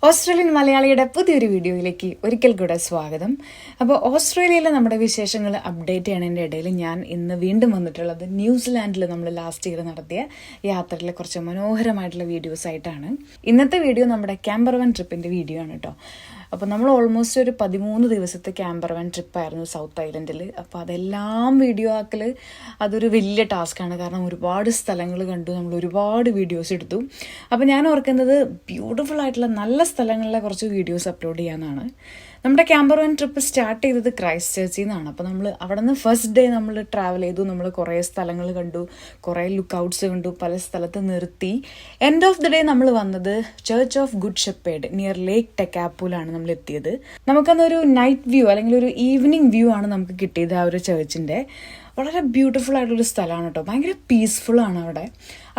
Australian മലയാളിയുടെ പുതിയൊരു വീഡിയോയിലേക്ക് ഒരിക്കൽ കൂടെ സ്വാഗതം. അപ്പോൾ ഓസ്ട്രേലിയയിലെ നമ്മുടെ വിശേഷങ്ങൾ അപ്ഡേറ്റ് ചെയ്യണതിൻ്റെ ഇടയിൽ ഞാൻ ഇന്ന് വീണ്ടും വന്നിട്ടുള്ളത് ന്യൂസിലാൻഡിൽ നമ്മൾ ലാസ്റ്റ് ഇയർ നടത്തിയ യാത്രയിലെ കുറച്ച് മനോഹരമായിട്ടുള്ള വീഡിയോസ് ആയിട്ടാണ്. ഇന്നത്തെ വീഡിയോ നമ്മുടെ ക്യാമ്പർവൻ ട്രിപ്പിൻ്റെ വീഡിയോ ആണ് കേട്ടോ. അപ്പോൾ നമ്മൾ ഓൾമോസ്റ്റ് ഒരു 13 ദിവസത്തെ ക്യാമ്പർവൻ ട്രിപ്പായിരുന്നു സൗത്ത് ഐലൻഡിൽ. അപ്പോൾ അതെല്ലാം വീഡിയോ ആക്കൽ അതൊരു വലിയ ടാസ്ക്കാണ്, കാരണം ഒരുപാട് സ്ഥലങ്ങൾ കണ്ടു, നമ്മൾ ഒരുപാട് വീഡിയോസ് എടുത്തു. അപ്പോൾ ഞാൻ ഓർക്കുന്നത് ബ്യൂട്ടിഫുൾ ആയിട്ടുള്ള നല്ല സ്ഥലങ്ങളിലെ കുറച്ച് വീഡിയോസ് അപ്ലോഡ് ചെയ്യാനാണ്. നമ്മുടെ ക്യാമ്പർവൻ ട്രിപ്പ് സ്റ്റാർട്ട് ചെയ്തത് ക്രൈസ്റ്റ് ചർച്ചിൽ നിന്നാണ്. അപ്പോൾ നമ്മൾ അവിടെ നിന്ന് ഫസ്റ്റ് ഡേ നമ്മൾ ട്രാവൽ ചെയ്തു, നമ്മൾ കുറേ സ്ഥലങ്ങൾ കണ്ടു, കുറേ ലുക്ക് ഔട്ട്സ് കണ്ടു, പല സ്ഥലത്ത് നിർത്തി. എൻഡ് ഓഫ് ദി ഡേ നമ്മൾ വന്നത് church of good shepherd near lake ടെക്കാപ്പൂലാണ് നമ്മൾ എത്തിയത്. നമുക്കന്നൊരു നൈറ്റ് വ്യൂ അല്ലെങ്കിൽ ഒരു ഈവനിങ് വ്യൂ ആണ് നമുക്ക് കിട്ടിയത് ആ ഒരു ചർച്ചിൻ്റെ. വളരെ ബ്യൂട്ടിഫുൾ ആയിട്ടുള്ളൊരു സ്ഥലമാണ് കേട്ടോ, ഭയങ്കര പീസ്ഫുൾ ആണ് അവിടെ.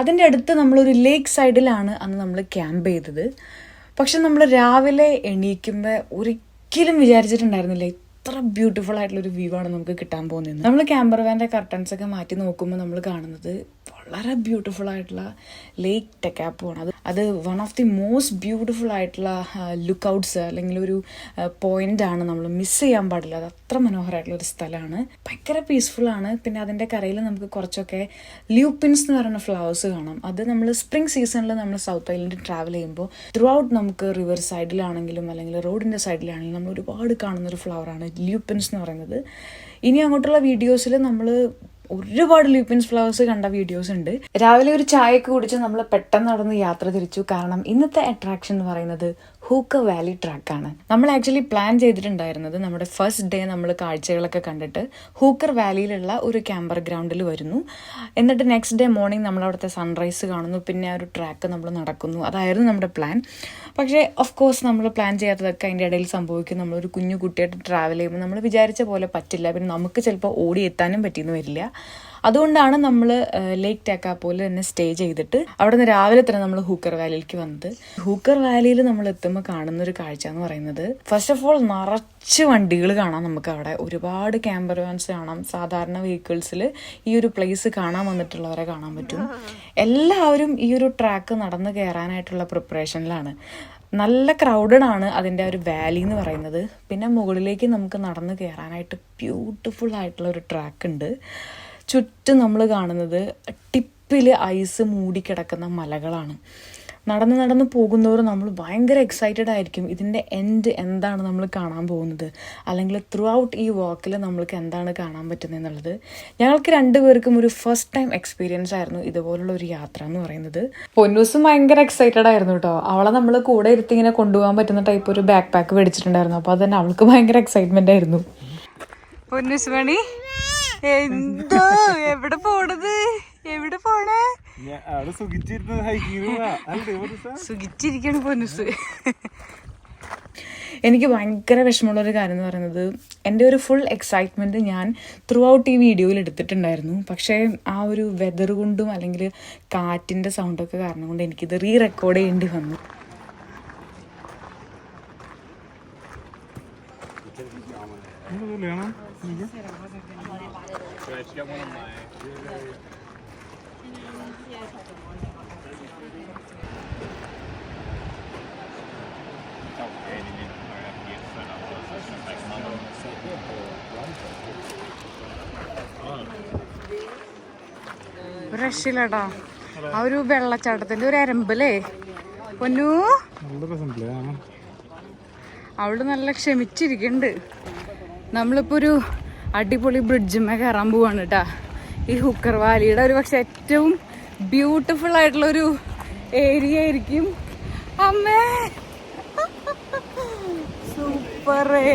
അതിൻ്റെ അടുത്ത് നമ്മളൊരു ലേക്ക് സൈഡിലാണ് അന്ന് നമ്മൾ ക്യാമ്പ് ചെയ്തത്. പക്ഷെ നമ്മൾ രാവിലെ എണീക്കുമ്പോൾ ഒരിക്കലും വിചാരിച്ചിട്ടുണ്ടായിരുന്നില്ല ഇത്ര ബ്യൂട്ടിഫുൾ ആയിട്ടുള്ളൊരു വ്യൂ ആണ് നമുക്ക് കിട്ടാൻ പോകുന്നത്. നമ്മൾ ക്യാമ്പർവാൻ്റെ കർട്ടൻസ് ഒക്കെ മാറ്റി നോക്കുമ്പോൾ നമ്മൾ കാണുന്നത് വളരെ ബ്യൂട്ടിഫുൾ ആയിട്ടുള്ള ലേക്ക് ടെക്കാപ്പു ആണ്. അത് one of the most beautiful ആയിട്ടുള്ള ലുക്ക് ഔട്ട്സ് അല്ലെങ്കിൽ ഒരു പോയിന്റ് ആണ്, നമ്മൾ മിസ് ചെയ്യാൻ പാടില്ല. അത് അത്ര മനോഹരമായിട്ടുള്ള ഒരു സ്ഥലമാണ്, ഭയങ്കര പീസ്ഫുൾ ആണ്. പിന്നെ അതിൻ്റെ കരയിൽ നമുക്ക് കുറച്ചൊക്കെ ല്യൂപ്പിൻസ് എന്ന് പറയുന്ന ഫ്ലവേഴ്സ് കാണാം. അത് നമ്മൾ സ്പ്രിംഗ് സീസണിൽ നമ്മൾ സൗത്ത് ഐലൻഡിൽ ട്രാവൽ ചെയ്യുമ്പോൾ ത്രൂ ഔട്ട് നമുക്ക് റിവർ സൈഡിലാണെങ്കിലും അല്ലെങ്കിൽ റോഡിൻ്റെ സൈഡിലാണെങ്കിലും നമ്മൾ ഒരുപാട് കാണുന്നൊരു ഫ്ലവറാണ് ല്യൂപ്പിൻസ് എന്ന് പറയുന്നത്. ഇനി അങ്ങോട്ടുള്ള വീഡിയോസിൽ നമ്മൾ ഒരുപാട് ല്യൂപ്പിൻസ് ഫ്ലവേഴ്സ് കണ്ട വീഡിയോസ് ഉണ്ട്. രാവിലെ ഒരു ചായയൊക്കെ കുടിച്ച് നമ്മൾ പെട്ടെന്ന് നടന്ന് യാത്ര തിരിച്ചു. കാരണം ഇന്നത്തെ അട്രാക്ഷൻ എന്ന് പറയുന്നത് ഹൂക്കർ വാലി ട്രാക്കാണ്. നമ്മൾ ആക്ച്വലി പ്ലാൻ ചെയ്തിട്ടുണ്ടായിരുന്നത് നമ്മുടെ ഫസ്റ്റ് ഡേ നമ്മൾ കാഴ്ചകളൊക്കെ കണ്ടിട്ട് ഹൂക്കർ വാലിയിലുള്ള ഒരു ക്യാമ്പർ ഗ്രൗണ്ടിൽ വരുന്നു, എന്നിട്ട് നെക്സ്റ്റ് ഡേ മോർണിംഗ് നമ്മൾ അവിടുത്തെ സൺറൈസ് കാണുന്നു, പിന്നെ ആ ഒരു ട്രാക്ക് നമ്മൾ നടക്കുന്നു. അതായിരുന്നു നമ്മുടെ പ്ലാൻ. പക്ഷേ ഓഫ് കോഴ്സ് നമ്മൾ പ്ലാൻ ചെയ്യാത്തതൊക്കെ അതിൻ്റെ ഇടയിൽ സംഭവിക്കും. നമ്മളൊരു കുഞ്ഞു കുട്ടിയായിട്ട് ട്രാവൽ ചെയ്യുമ്പോൾ നമ്മൾ വിചാരിച്ച പോലെ പറ്റില്ല, പിന്നെ നമുക്ക് ചിലപ്പോൾ ഓടി എത്താനും പറ്റിയെന്ന് വരില്ല. അതുകൊണ്ടാണ് നമ്മൾ ലേക്ക് ടെക്കാപ്പൂവിൽ തന്നെ സ്റ്റേ ചെയ്തിട്ട് അവിടെ നിന്ന് രാവിലെ തന്നെ നമ്മൾ ഹൂക്കർ വാലിയിലേക്ക് വന്നത്. ഹൂക്കർ വാലിയിൽ നമ്മൾ എത്തുമ്പോൾ കാണുന്നൊരു കാഴ്ച എന്ന് പറയുന്നത് ഫസ്റ്റ് ഓഫ് ഓൾ നിറച്ച് വണ്ടികൾ കാണാം നമുക്ക് അവിടെ. ഒരുപാട് ക്യാമ്പർ വാൻസ് കാണാം. സാധാരണ വെഹിക്കിൾസിൽ ഈ ഒരു പ്ലേസ് കാണാൻ വന്നിട്ടുള്ളവരെ കാണാൻ പറ്റും. എല്ലാവരും ഈ ഒരു ട്രാക്ക് നടന്ന് കയറാനായിട്ടുള്ള പ്രിപ്പറേഷനിലാണ്. നല്ല ക്രൗഡഡ് ആണ് അതിൻ്റെ ഒരു വാലി എന്ന് പറയുന്നത്. പിന്നെ മുകളിലേക്ക് നമുക്ക് നടന്ന് കയറാനായിട്ട് ബ്യൂട്ടിഫുൾ ആയിട്ടുള്ള ഒരു ട്രാക്ക് ഉണ്ട്. ചുറ്റും നമ്മൾ കാണുന്നത് ടിപ്പിൽ ഐസ് മൂടിക്കിടക്കുന്ന മലകളാണ്. നടന്ന് നടന്ന് പോകുന്നവർ നമ്മൾ ഭയങ്കര എക്സൈറ്റഡ് ആയിരിക്കും ഇതിൻ്റെ എൻഡ് എന്താണ് നമ്മൾ കാണാൻ പോകുന്നത്, അല്ലെങ്കിൽ ത്രൂ ഔട്ട് ഈ വാക്കിൽ നമ്മൾക്ക് എന്താണ് കാണാൻ പറ്റുന്നത് എന്നുള്ളത്. ഞങ്ങൾക്ക് രണ്ടുപേർക്കും ഒരു ഫസ്റ്റ് ടൈം എക്സ്പീരിയൻസ് ആയിരുന്നു ഇതുപോലുള്ള ഒരു യാത്ര എന്ന് പറയുന്നത്. പൊന്നൂസും ഭയങ്കര എക്സൈറ്റഡ് ആയിരുന്നു കേട്ടോ. അവളെ നമ്മൾ കൂടെ ഇരുത്തി ഇങ്ങനെ കൊണ്ടുപോകാൻ പറ്റുന്ന ടൈപ്പ് ഒരു ബാക്ക് പാക്ക് മേടിച്ചിട്ടുണ്ടായിരുന്നു. അപ്പോൾ അതന്നെ അവൾക്ക് ഭയങ്കര എക്സൈറ്റ്മെന്റ് ആയിരുന്നു. പൊന്നൂസ് മണി എന്തോ എവിടെ പോണത്, എവിടെ പോണേ? സുഖിച്ചിരിക്കണം പൊന്നൂസ്. എനിക്ക് ഭയങ്കര വിഷമമുള്ളൊരു കാര്യം എന്ന് പറയുന്നത് എൻ്റെ ഒരു ഫുൾ എക്സൈറ്റ്മെൻറ്റ് ഞാൻ ത്രൂ ഔട്ട് ഈ വീഡിയോയിൽ എടുത്തിട്ടുണ്ടായിരുന്നു. പക്ഷേ ആ ഒരു വെതർ കൊണ്ടും അല്ലെങ്കിൽ കാറ്റിൻ്റെ സൗണ്ടൊക്കെ കാരണം കൊണ്ട് എനിക്കിത് റെക്കോർഡ് ചെയ്യേണ്ടി വന്നു. രക്ഷയില്ലട്ടാ ആ ഒരു വെള്ളച്ചാട്ടത്തിന്റെ ഒരു എരമ്പല്ലേ പൊന്നു. അവള് നല്ല ക്ഷമിച്ചിരിക്കുന്നുണ്ട്. നമ്മളിപ്പോ ഒരു അടിപൊളി ബ്രിഡ്ജിന്മേ കയറാൻ പോവാണ് കേട്ടാ. ഈ ഹൂക്കർ വാലിയുടെ ഒരു പക്ഷെ ഏറ്റവും ബ്യൂട്ടിഫുൾ ആയിട്ടുള്ളൊരു ഏരിയ ആയിരിക്കും. അമ്മേ സൂപ്പറേ.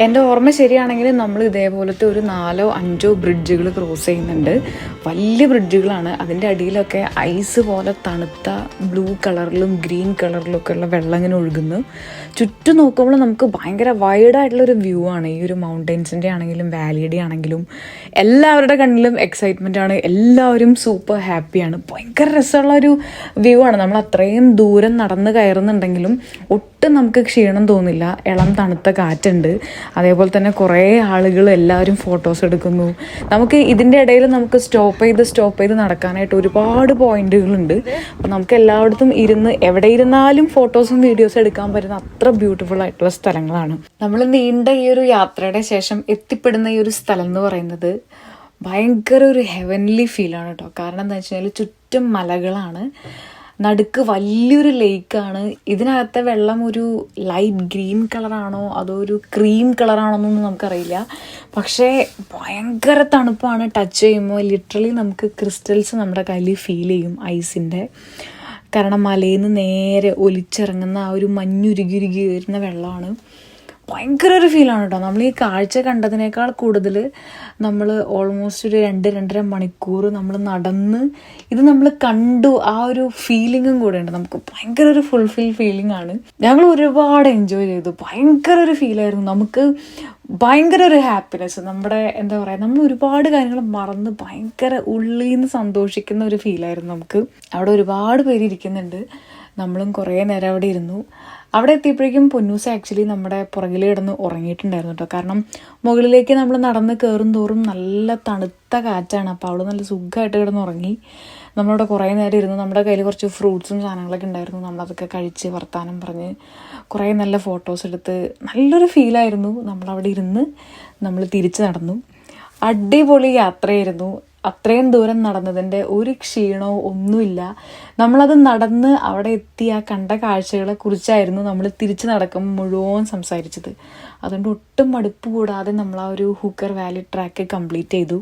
എൻ്റെ ഓർമ്മ ശരിയാണെങ്കിൽ നമ്മൾ ഇതേപോലത്തെ ഒരു 4 or 5 ബ്രിഡ്ജുകൾ ക്രോസ് ചെയ്യുന്നുണ്ട്. വലിയ ബ്രിഡ്ജുകളാണ്. അതിൻ്റെ അടിയിലൊക്കെ ഐസ് പോലെ തണുത്ത ബ്ലൂ കളറിലും ഗ്രീൻ കളറിലും ഒക്കെ ഉള്ള വെള്ളം ഇങ്ങനെ ഒഴുകുന്നു. ചുറ്റും നോക്കുമ്പോൾ നമുക്ക് ഭയങ്കര വൈഡായിട്ടുള്ളൊരു വ്യൂ ആണ്. ഈ ഒരു മൗണ്ടൻസിൻ്റെ ആണെങ്കിലും വാലിയുടെ ആണെങ്കിലും എല്ലാവരുടെ കണ്ണിലും എക്സൈറ്റ്മെൻ്റ് ആണ്. എല്ലാവരും സൂപ്പർ ഹാപ്പിയാണ്. ഭയങ്കര രസമുള്ളൊരു വ്യൂ ആണ്. നമ്മൾ അത്രയും ദൂരം നടന്ന് കയറുന്നുണ്ടെങ്കിലും ഒട്ടും നമുക്ക് ക്ഷീണം തോന്നില്ല. ഇളം തണുത്ത കാറ്റുണ്ട്. അതേപോലെ തന്നെ കുറേ ആളുകൾ എല്ലാവരും ഫോട്ടോസ് എടുക്കുന്നു. നമുക്ക് ഇതിൻ്റെ ഇടയിൽ നമുക്ക് സ്റ്റോപ്പ് ചെയ്ത് നടക്കാനായിട്ട് ഒരുപാട് പോയിന്റുകളുണ്ട്. അപ്പോൾ നമുക്ക് എല്ലായിടത്തും ഇരുന്ന് എവിടെ ഇരുന്നാലും ഫോട്ടോസും വീഡിയോസും എടുക്കാൻ പറ്റുന്ന അത്ര ബ്യൂട്ടിഫുൾ ആയിട്ടുള്ള സ്ഥലങ്ങളാണ്. നമ്മൾ നീണ്ട ഈ ഒരു യാത്രയുടെ ശേഷം എത്തിപ്പെടുന്ന ഈ ഒരു സ്ഥലം എന്ന് പറയുന്നത് ഭയങ്കര ഒരു ഹെവൻലി ഫീലാണ് കേട്ടോ. കാരണം എന്താ വെച്ച് കഴിഞ്ഞാൽ ചുറ്റും മലകളാണ്, നടുക്ക് വലിയൊരു ലേക്കാണ്. ഇതിനകത്തെ വെള്ളം ഒരു ലൈറ്റ് ഗ്രീൻ കളറാണോ അതോ ഒരു ക്രീം കളറാണോ എന്നൊന്നും നമുക്കറിയില്ല. പക്ഷേ ഭയങ്കര തണുപ്പാണ്. ടച്ച് ചെയ്യുമ്പോൾ ലിറ്ററലി നമുക്ക് ക്രിസ്റ്റൽസ് നമ്മുടെ കയ്യിൽ ഫീൽ ചെയ്യും, ഐസിൻ്റെ. കാരണം മലയിൽ നിന്ന് നേരെ ഒലിച്ചിറങ്ങുന്ന ആ ഒരു മഞ്ഞുരുകി വരുന്ന വെള്ളമാണ്. ഭയങ്കര ഒരു ഫീലാണ് കേട്ടോ. നമ്മൾ ഈ കാഴ്ച കണ്ടതിനേക്കാൾ കൂടുതൽ നമ്മൾ ഓൾമോസ്റ്റ് ഒരു 2-2.5 മണിക്കൂർ നമ്മൾ നടന്ന് ഇത് നമ്മൾ കണ്ടു. ആ ഒരു ഫീലിങ്ങും കൂടെ ഉണ്ട്. നമുക്ക് ഭയങ്കര ഒരു ഫുൾഫിൽ ഫീലിംഗ് ആണ്. ഞങ്ങൾ ഒരുപാട് എൻജോയ് ചെയ്തു. ഭയങ്കര ഒരു ഫീലായിരുന്നു. നമുക്ക് ഭയങ്കര ഒരു ഹാപ്പിനെസ്, നമ്മുടെ എന്താ പറയുക, നമ്മൾ ഒരുപാട് കാര്യങ്ങൾ മറന്ന് ഭയങ്കര ഉള്ളിൽ നിന്ന് സന്തോഷിക്കുന്ന ഒരു ഫീലായിരുന്നു നമുക്ക്. അവിടെ ഒരുപാട് പേര് ഇരിക്കുന്നുണ്ട്. നമ്മളും കുറേ നേരം അവിടെ ഇരുന്നു. അവിടെ എത്തിയപ്പോഴേക്കും പൊന്നൂസ് ആക്ച്വലി നമ്മുടെ പുറകിൽ കിടന്ന് ഉറങ്ങിയിട്ടുണ്ടായിരുന്നു കേട്ടോ. കാരണം മുകളിലേക്ക് നമ്മൾ നടന്ന് കയറും തോറും നല്ല തണുത്ത കാറ്റാണ്. അപ്പോൾ അവൾ നല്ല സുഖമായിട്ട് കിടന്ന് ഉറങ്ങി. നമ്മളവിടെ കുറേ നേരം ഇരുന്നു. നമ്മുടെ കയ്യിൽ കുറച്ച് ഫ്രൂട്ട്സും സാധനങ്ങളൊക്കെ ഉണ്ടായിരുന്നു. നമ്മളതൊക്കെ കഴിച്ച് വർത്താനം പറഞ്ഞ് കുറേ നല്ല ഫോട്ടോസ് എടുത്ത് നല്ലൊരു ഫീലായിരുന്നു. നമ്മളവിടെ ഇരുന്ന് നമ്മൾ തിരിച്ച് നടന്നു. അടിപൊളി യാത്രയായിരുന്നു. അത്രയും ദൂരം നടന്നതിൻ്റെ ഒരു ക്ഷീണമോ ഒന്നുമില്ല. നമ്മളത് നടന്ന് അവിടെ എത്തി ആ കണ്ട കാഴ്ചകളെ കുറിച്ചായിരുന്നു നമ്മൾ തിരിച്ച് നടക്കുമ്പോൾ മുഴുവൻ സംസാരിച്ചത്. അതുകൊണ്ട് ഒട്ടും മടുപ്പ് കൂടാതെ നമ്മൾ ആ ഒരു ഹൂക്കർ വാലി ട്രാക്ക് കംപ്ലീറ്റ് ചെയ്തു.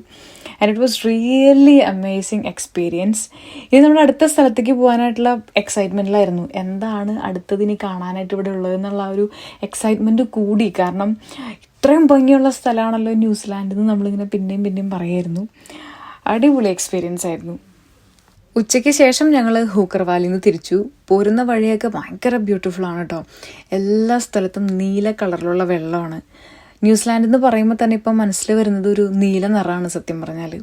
And it was really amazing experience. ഇത് നമ്മൾ അടുത്ത സ്ഥലത്തേക്ക് പോകാനായിട്ടുള്ള എക്സൈറ്റ്മെൻറ്റിലായിരുന്നു. എന്താണ് അടുത്തതിന് കാണാനായിട്ട് ഇവിടെ ഉള്ളതെന്നുള്ള ഒരു എക്സൈറ്റ്മെൻറ്റ് കൂടി. കാരണം ഇത്രയും ഭംഗിയുള്ള സ്ഥലമാണല്ലോ ന്യൂസിലാൻഡിൽ നിന്ന് നമ്മളിങ്ങനെ പിന്നെയും പറയായിരുന്നു. അടിപൊളി എക്സ്പീരിയൻസ് ആയിരുന്നു. ഉച്ചയ്ക്ക് ശേഷം ഞങ്ങൾ ഹൂക്കർ വാലിയിൽ നിന്ന് തിരിച്ചു. പോരുന്ന വഴിയൊക്കെ ഭയങ്കര ബ്യൂട്ടിഫുൾ ആണ് കേട്ടോ. എല്ലാ സ്ഥലത്തും നീല കളറിലുള്ള വെള്ളമാണ്. ന്യൂസിലാൻഡ് എന്ന് പറയുമ്പോൾ തന്നെ ഇപ്പം മനസ്സിൽ വരുന്നത് ഒരു നീല നിറമാണ് സത്യം പറഞ്ഞാൽ.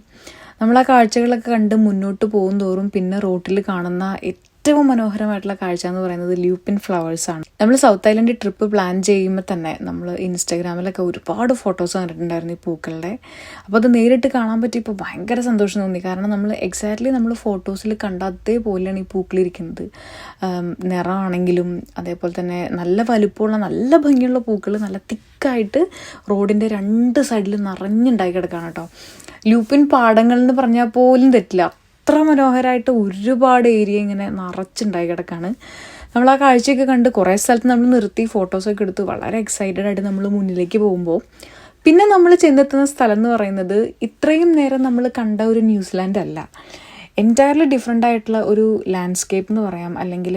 നമ്മൾ ആ കാഴ്ചകളൊക്കെ കണ്ട് മുന്നോട്ട് പോകും തോറും പിന്നെ റോട്ടിൽ കാണുന്ന ഏറ്റവും മനോഹരമായിട്ടുള്ള കാഴ്ച എന്ന് പറയുന്നത് ലൂപ്പിൻ ഫ്ലവേഴ്സാണ്. നമ്മൾ സൗത്ത് ഐലൻഡ് ട്രിപ്പ് പ്ലാൻ ചെയ്യുമ്പോൾ തന്നെ നമ്മൾ ഇൻസ്റ്റാഗ്രാമിലൊക്കെ ഒരുപാട് ഫോട്ടോസ് കണ്ടിട്ടുണ്ടായിരുന്നു ഈ പൂക്കളുടെ. അപ്പോൾ അത് നേരിട്ട് കാണാൻ പറ്റിയപ്പോൾ ഭയങ്കര സന്തോഷം തോന്നി. കാരണം നമ്മൾ എക്സാക്ട്ലി നമ്മൾ ഫോട്ടോസിൽ കണ്ട അതേപോലെയാണ് ഈ പൂക്കളിരിക്കുന്നത്. നിറമാണെങ്കിലും അതേപോലെ തന്നെ നല്ല വലുപ്പമുള്ള നല്ല ഭംഗിയുള്ള പൂക്കൾ നല്ല തിക്കായിട്ട് റോഡിൻ്റെ 2 സൈഡിൽ നിറഞ്ഞുണ്ടായി കിടക്കുകയാണ് കേട്ടോ. ലൂപ്പിൻ പാടങ്ങൾ എന്ന് പറഞ്ഞാൽ പോലും തെറ്റില്ല. അത്ര മനോഹരമായിട്ട് ഒരുപാട് ഏരിയ ഇങ്ങനെ നിറച്ചുണ്ടായി കിടക്കാണ്. നമ്മൾ ആ കാഴ്ചയൊക്കെ കണ്ട് കുറേ സ്ഥലത്ത് നമ്മൾ നിർത്തി ഫോട്ടോസൊക്കെ എടുത്ത് വളരെ എക്സൈറ്റഡ് ആയിട്ട് നമ്മൾ മുന്നിലേക്ക് പോകുമ്പോൾ പിന്നെ നമ്മൾ ചെന്നെത്തുന്ന സ്ഥലം എന്ന് പറയുന്നത് ഇത്രയും നേരം നമ്മൾ കണ്ട ഒരു ന്യൂസിലാൻഡ് അല്ല. എൻറ്റയർലി ഡിഫറെൻ്റ് ആയിട്ടുള്ള ഒരു ലാൻഡ്സ്കേപ്പ് എന്ന് പറയാം. അല്ലെങ്കിൽ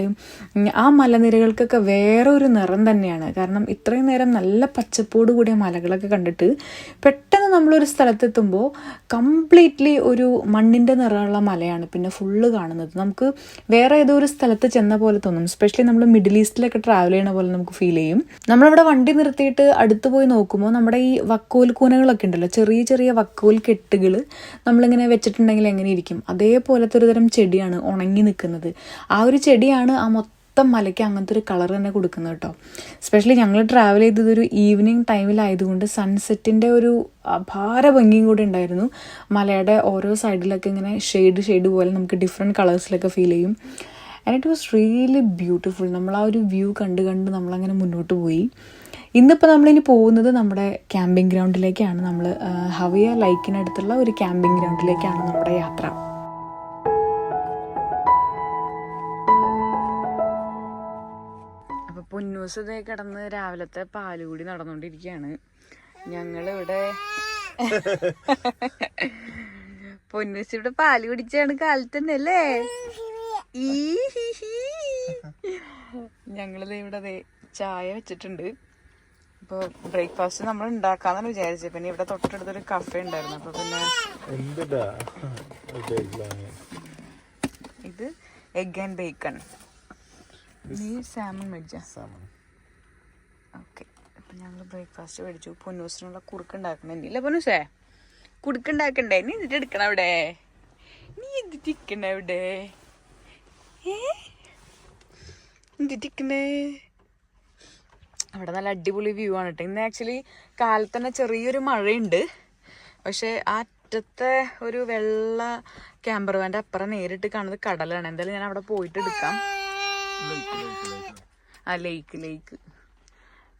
ആ മലനിരകൾക്കൊക്കെ വേറെ ഒരു നിറം തന്നെയാണ്. കാരണം ഇത്രയും നേരം നല്ല പച്ചപ്പോട് കൂടിയ മലകളൊക്കെ കണ്ടിട്ട് പെട്ടെന്ന് നമ്മളൊരു സ്ഥലത്തെത്തുമ്പോൾ കംപ്ലീറ്റ്ലി ഒരു മണ്ണിൻ്റെ നിറമുള്ള മലയാണ് പിന്നെ ഫുള്ള് കാണുന്നത്. നമുക്ക് വേറെ ഏതോ ഒരു സ്ഥലത്ത് ചെന്ന പോലെ തോന്നും. എസ്പെഷ്യലി നമ്മൾ മിഡിൽ ഈസ്റ്റിലൊക്കെ ട്രാവൽ ചെയ്യണ പോലെ നമുക്ക് ഫീൽ ചെയ്യും. നമ്മളിവിടെ വണ്ടി നിർത്തിയിട്ട് അടുത്ത് പോയി നോക്കുമ്പോൾ നമ്മുടെ ഈ വക്കോൽ കൂനകളൊക്കെ ഉണ്ടല്ലോ, ചെറിയ ചെറിയ വക്കോൽ കെട്ടുകൾ നമ്മളിങ്ങനെ വെച്ചിട്ടുണ്ടെങ്കിൽ എങ്ങനെ ഇരിക്കും അതേപോലത്തെ ഒരു തരം ചെടിയാണ് ഉണങ്ങി നിൽക്കുന്നത്. ആ ഒരു ചെടിയാണ് ആ മൊത്തം മലയ്ക്ക് അങ്ങനത്തെ ഒരു കളർ തന്നെ കൊടുക്കുന്നത് കേട്ടോ. എസ്പെഷ്യലി ഞങ്ങൾ ട്രാവൽ ചെയ്തതൊരു ഈവനിങ് ടൈമിലായതുകൊണ്ട് സൺസെറ്റിൻ്റെ ഒരു അപാര ഭംഗിയും കൂടി ഉണ്ടായിരുന്നു. മലയുടെ ഓരോ സൈഡിലൊക്കെ ഇങ്ങനെ ഷെയ്ഡ് പോലെ നമുക്ക് ഡിഫറെൻറ്റ് കളേഴ്സിലൊക്കെ ഫീൽ ചെയ്യും. And it was really beautiful. നമ്മൾ ആ ഒരു വ്യൂ കണ്ട് നമ്മളങ്ങനെ മുന്നോട്ട് പോയി. ഇന്നിപ്പോൾ നമ്മളിനി പോകുന്നത് നമ്മുടെ ക്യാമ്പിംഗ് ഗ്രൗണ്ടിലേക്കാണ്. നമ്മൾ ഹവിയ ലൈക്കിനടുത്തുള്ള ഒരു ക്യാമ്പിംഗ് ഗ്രൗണ്ടിലേക്കാണ് നമ്മുടെ യാത്ര. അപ്പോൾ പൊന്നൂസ് ഇതേ കിടന്ന് രാവിലത്തെ പാലുകൂടി നടന്നുകൊണ്ടിരിക്കുകയാണ്. ഞങ്ങളിവിടെ പൊന്നൂസ് ഇവിടെ പാല് കുടിച്ചാണ് കാലത്ത് തന്നെ അല്ലേ. ഞങ്ങളിത് ഇവിടെ ചായ വെച്ചിട്ടുണ്ട്. അപ്പോൾ ബ്രേക്ക്ഫാസ്റ്റ് നമ്മൾ ഉണ്ടാക്കാന്നാണ് വിചാരിച്ചത്. പിന്നെ ഇവിടെ തൊട്ടടുത്തൊരു കഫേ ഉണ്ടായിരുന്നു. അപ്പോൾ പിന്നെ ഇത് എഗ് ആൻഡ് ബേക്കൺ. നീ സാമൺ മേടിച്ച? ഓക്കെ. അപ്പം ഞങ്ങൾ ബ്രേക്ക്ഫാസ്റ്റ് മേടിച്ചു. പൊന്നൂസിനുള്ള കുറുക്കുണ്ടാക്കണേ. ഇല്ല പൊന്നൂസേ, കുറുക്കുണ്ടാക്കണ്ടേ? നീ എന്നിട്ട് എടുക്കണം അവിടെ. നീ എന്നിട്ട് ഇരിക്കണേ അവിടെ. എന്നിട്ടിരിക്കണേ. അവിടെ നല്ല അടിപൊളി വ്യൂ ആണ് കേട്ടോ. ഇന്ന് ആക്ച്വലി കാലത്ത് തന്നെ ചെറിയൊരു മഴയുണ്ട്. പക്ഷെ ആ അറ്റത്തെ ഒരു വെള്ള ക്യാമ്പർ വാൻ്റെ അപ്പുറം നേരിട്ട് കാണുന്നത് കടലാണ്. എന്തായാലും ഞാൻ അവിടെ പോയിട്ട് എടുക്കാം. ആ ലേക്ക്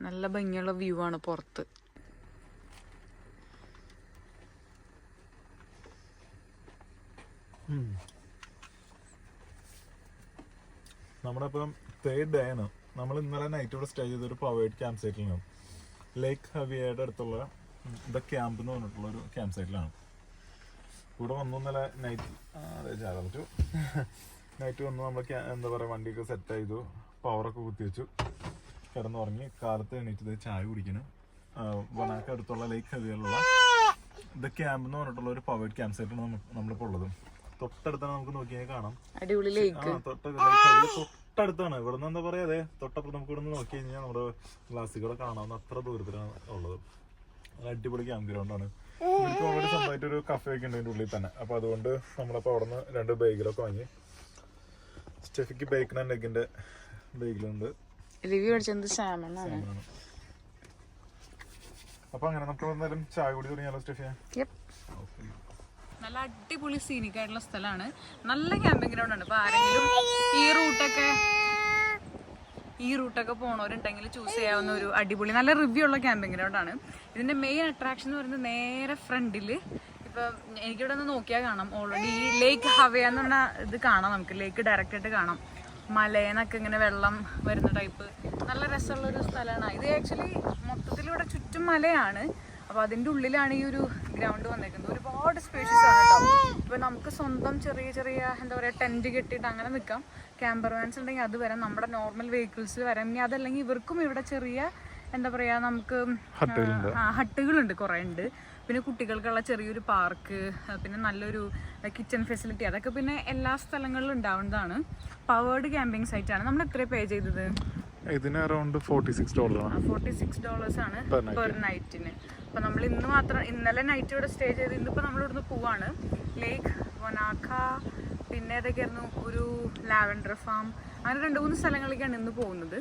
നല്ല ഭംഗിയുള്ള വ്യൂ ആണ് പുറത്ത്. നമ്മുടെ ഇപ്പം 3rd ഡേ ആണ്. നമ്മൾ ഇന്നലെ നൈറ്റ് ഇവിടെ സ്റ്റേ ചെയ്തൊരു പവേഡ് ക്യാമ്പ് സൈറ്റിലാണ്. ലേക്ക് ഹവിയയുടെ അടുത്തുള്ള ദ ക്യാമ്പ് എന്ന് പറഞ്ഞിട്ടുള്ള ഒരു ക്യാമ്പ് സൈറ്റിലാണ്. ഇവിടെ വന്നു ഇന്നലെ നൈറ്റ് ചാടാൻ പറ്റൂ. നൈറ്റ് വന്നു നമ്മൾ എന്താ പറയുക വണ്ടിയൊക്കെ സെറ്റ് ചെയ്തു, പവറൊക്കെ കുത്തിവെച്ചു, കിടന്നുറങ്ങി. കാലത്ത് എണീറ്റത് ചായ കുടിക്കണം. വനാക്ക അടുത്തുള്ള ലേക്ക് ഹവിയയിലുള്ള ദ ക്യാമ്പ് എന്ന് പറഞ്ഞിട്ടുള്ള ഒരു പവേഡ് ക്യാമ്പ് സൈറ്റാണ് നമ്മളിപ്പോൾ ഉള്ളത്. തൊട്ടടുത്താണ്, നമുക്ക് നോക്കിയാൽ കാണാം. തൊട്ടടുത്താണ്. ഇവിടെ നിന്ന് എന്താ പറയാ, അതെ തൊട്ടപ്പുറത്ത് നമുക്ക് ഇവിടെ നിന്ന് നോക്കി കഴിഞ്ഞാൽ നമ്മുടെ ഗ്ലാസ്സിലൂടെ കാണാവുന്ന അത്ര ദൂരത്തിലാണ് ഉള്ളത്. അടിപൊളി ക്യാമ്പ് ഗ്രൗണ്ടാണ്. എനിക്ക് ഓൾറെഡി സ്വന്തമായിട്ട് ഒരു കഫേ ഒക്കെ ഉണ്ട് അതിൻ്റെ ഉള്ളിൽ തന്നെ. അപ്പോൾ അതുകൊണ്ട് നമ്മളപ്പോൾ അവിടെ നിന്ന് 2 ബേഗിലൊക്കെ വാങ്ങി. സ്റ്റെഫിക്ക് ബേക്കൺ ആൻഡ് എഗിന്റെ ബേഗിലുണ്ട്. അപ്പൊ അങ്ങനെ നമുക്ക് എന്തായാലും ചായ കൂടി തുടങ്ങിയാലോ സ്റ്റെഫിയ? നല്ല അടിപൊളി സീനിക് ആയിട്ടുള്ള സ്ഥലമാണ്. നല്ല ക്യാമ്പിംഗ് ഗ്രൗണ്ട് ആണ്. ഇപ്പൊ ആരെങ്കിലും ഈ റൂട്ടൊക്കെ പോണവരുണ്ടെങ്കിൽ ചൂസ് ചെയ്യാവുന്ന ഒരു അടിപൊളി നല്ല റിവ്യൂ ഉള്ള ക്യാമ്പിംഗ് ഗ്രൗണ്ട് ആണ്. ഇതിന്റെ മെയിൻ അട്രാക്ഷൻ എന്ന് പറയുന്നത് നേരെ ഫ്രണ്ടില് ഇപ്പൊ എനിക്കിവിടെ നിന്ന് നോക്കിയാൽ കാണാം ഓൾറെഡി ഈ ലേക്ക് ഹവയ എന്ന് പറഞ്ഞ ഇത് കാണാം. നമുക്ക് ലേക്ക് ഡയറക്റ്റ് ആയിട്ട് കാണാം. മലയെന്നൊക്കെ ഇങ്ങനെ വെള്ളം വരുന്ന ടൈപ്പ് നല്ല രസമുള്ള ഒരു സ്ഥലമാണ്. ഇത് ആക്ച്വലി മൊത്തത്തിലൂടെ ചുറ്റും മലയാണ്. അപ്പൊ അതിന്റെ ഉള്ളിലാണ് ഈ ഒരു ഗ്രൗണ്ട് വന്നേക്കുന്നത്. ഒരുപാട് സ്പേഷ്യസ് ആണ് കേട്ടോ. ഇപ്പൊ നമുക്ക് സ്വന്തം ചെറിയ എന്താ പറയാ ടെന്റ് കെട്ടിയിട്ട് അങ്ങനെ നിൽക്കാം. ക്യാമ്പർ വാൻസ് ഉണ്ടെങ്കിൽ അത് വരാം, നമ്മുടെ നോർമൽ വെഹിക്കിൾസ് വരാം. ഇനി അതല്ലെങ്കിൽ ഇവർക്കും ഇവിടെ ചെറിയ എന്താ പറയാ നമുക്ക് ഹട്ടുകളുണ്ട്, കുറെ ഉണ്ട്. പിന്നെ കുട്ടികൾക്കുള്ള ചെറിയൊരു പാർക്ക്, പിന്നെ നല്ലൊരു കിച്ചൺ ഫെസിലിറ്റി, അതൊക്കെ പിന്നെ എല്ലാ സ്ഥലങ്ങളിലും ഉണ്ടാവുന്നതാണ്. പവേർഡ് ക്യാമ്പിംഗ് സൈറ്റ് ആണ്. നമ്മൾ എത്ര പേ ചെയ്തത്? ഇതിന് അറൗണ്ട് $46 ആണ് പെർ നൈറ്റിന്. അപ്പൊ നമ്മൾ ഇന്നലെ നൈറ്റ് ഇവിടെ സ്റ്റേ ചെയ്ത് ഇന്നിപ്പോ നമ്മൾ ഇവിടുന്ന് പോവാണ്. ലേക്ക് വനാക്ക, പിന്നെ ഏതൊക്കെയായിരുന്നു, ഒരു ലാവൻഡർ ഫാം, അങ്ങനെ 2-3 സ്ഥലങ്ങളിലേക്കാണ് ഇന്ന് പോകുന്നത്.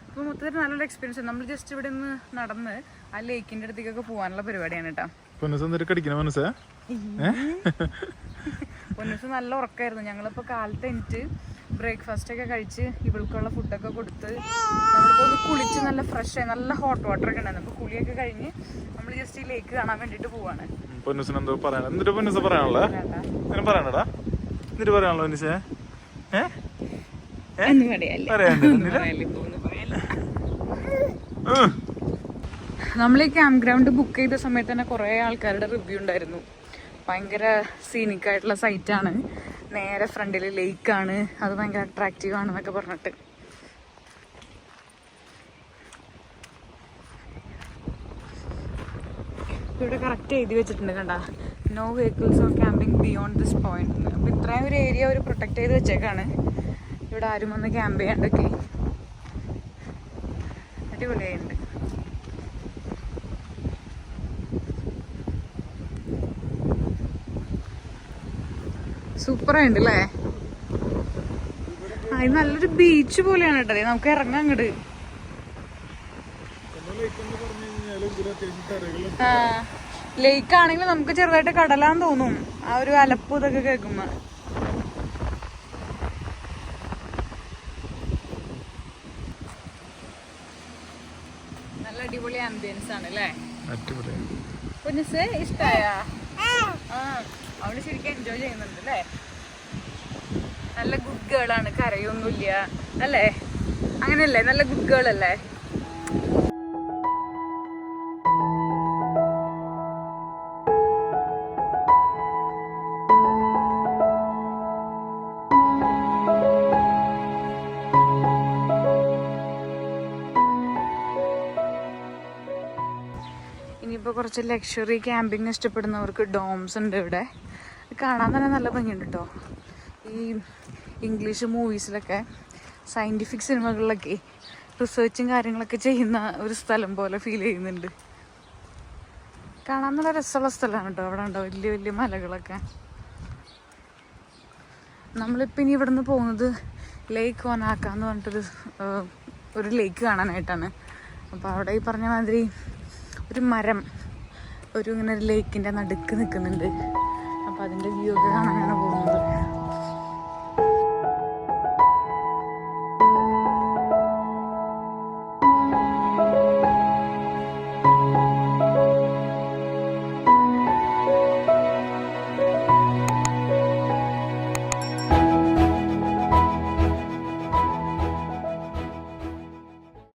അപ്പോൾ മൊത്തത്തിൽ നല്ലൊരു എക്സ്പീരിയൻസ്. നമ്മൾ ജസ്റ്റ് ഇവിടെ നിന്ന് നടന്ന് ആ ലേക്കിന്റെ അടുത്തേക്കൊക്കെ പോകാനുള്ള പരിപാടിയാണ് കേട്ടോ. പൊന്നൂസ് നല്ല ഉറക്കമായിരുന്നു. ഞങ്ങളിപ്പോൾ കാലത്ത് എണീറ്റ് ബ്രേക്ക്ഫാസ്റ്റ് ഒക്കെ കഴിച്ച് ഇവൾക്കുള്ള ഫുഡൊക്കെ കൊടുത്ത് നമ്മളിപ്പോൾ ഒന്ന് കുളിച്ച് നല്ല ഫ്രഷ് ആയി, നല്ല ഹോട്ട് വാട്ടർ ഒക്കെ ഉണ്ടായിരുന്നു. അപ്പോൾ കുളിയൊക്കെ കഴിഞ്ഞ് നമ്മൾ ജസ്റ്റ് ഈ ലേക്ക് കാണാൻ വേണ്ടിട്ട് പോവാണ്. നമ്മൾ ഈ ക്യാമ്പ് ഗ്രൗണ്ട് ബുക്ക് ചെയ്ത സമയത്ത് തന്നെ കുറേ ആൾക്കാരുടെ റിവ്യൂ ഉണ്ടായിരുന്നു. ഭയങ്കര സീനിക് ആയിട്ടുള്ള സൈറ്റാണ്, നേരെ ഫ്രണ്ടിൽ ലേക്കാണ്, അത് ഭയങ്കര അട്രാക്റ്റീവ് ആണെന്നൊക്കെ പറഞ്ഞിട്ട്. ഇവിടെ കറക്റ്റ് എഴുതി വെച്ചിട്ടുണ്ട് കണ്ട, no vehicles or camping beyond this point. അപ്പം ഇത്രയും ഒരു ഏരിയ അവർ പ്രൊട്ടക്ട് ചെയ്ത് വെച്ചേക്കാണ്. ഇവിടെ ആരും വന്ന് ക്യാമ്പ് ചെയ്യാണ്ടൊക്കെ അടിപൊളിയായിട്ടുണ്ട്. സൂപ്പറായിട്ടുണ്ട് അല്ലേ? ഇത് നല്ലൊരു ബീച്ച് പോലെയാണ് കേട്ടോ. നമുക്ക് ഇറങ്ങാം അങ്ങോട്ട്. ലേക്ക് ആണെങ്കിൽ നമുക്ക് ചെറുതായിട്ട് കടലാന്ന് തോന്നും, ആ ഒരു അലപ്പ് ഇതൊക്കെ കേൾക്കുമ്പോ. നല്ല അടിപൊളി ആംബിയൻസ് ആണ് അല്ലേ? പൊന്നൂസ് ഇഷ്ടായ? അവള് ശരിക്കും എൻജോയ് ചെയ്യുന്നുണ്ട് അല്ലേ? നല്ല ഗുഡ് ഗേൾ ആണ്, കരയൊന്നുമില്ല അല്ലേ? അങ്ങനെയല്ലേ? നല്ല ഗുഡ് ഗേൾ അല്ലേ? ഇനിയിപ്പോൾ കുറച്ച് ലക്ഷറി ക്യാമ്പിങ് ഇഷ്ടപ്പെടുന്നവർക്ക് ഡോംസ് ഉണ്ട് ഇവിടെ. കാണാൻ തന്നെ നല്ല ഭംഗിയുണ്ട് കേട്ടോ. ഈ ഇംഗ്ലീഷ് മൂവീസിലൊക്കെ, സയൻറ്റിഫിക് സിനിമകളിലൊക്കെ റിസർച്ചും കാര്യങ്ങളൊക്കെ ചെയ്യുന്ന ഒരു സ്ഥലം പോലെ ഫീൽ ചെയ്യുന്നുണ്ട്. കാണാൻ നല്ല രസമുള്ള സ്ഥലമാണ് കേട്ടോ. അവിടെ ഉണ്ടോ വലിയ വലിയ മലകളൊക്കെ. നമ്മളിപ്പോൾ ഇനി ഇവിടെ നിന്ന് പോകുന്നത് ലേക്ക് വനാക്ക എന്ന് പറഞ്ഞിട്ടൊരു ഒരു ലേക്ക് കാണാനായിട്ടാണ്. അപ്പോൾ അവിടെ ഈ പറഞ്ഞ മാതിരി ഒരു മരം ഇങ്ങനെ ഒരു ലേക്കിൻ്റെ നടുക്ക് നിൽക്കുന്നുണ്ട്. അപ്പോൾ അതിൻ്റെ വ്യൂ ഒക്കെ കാണാനാണ് പോകുന്നത്.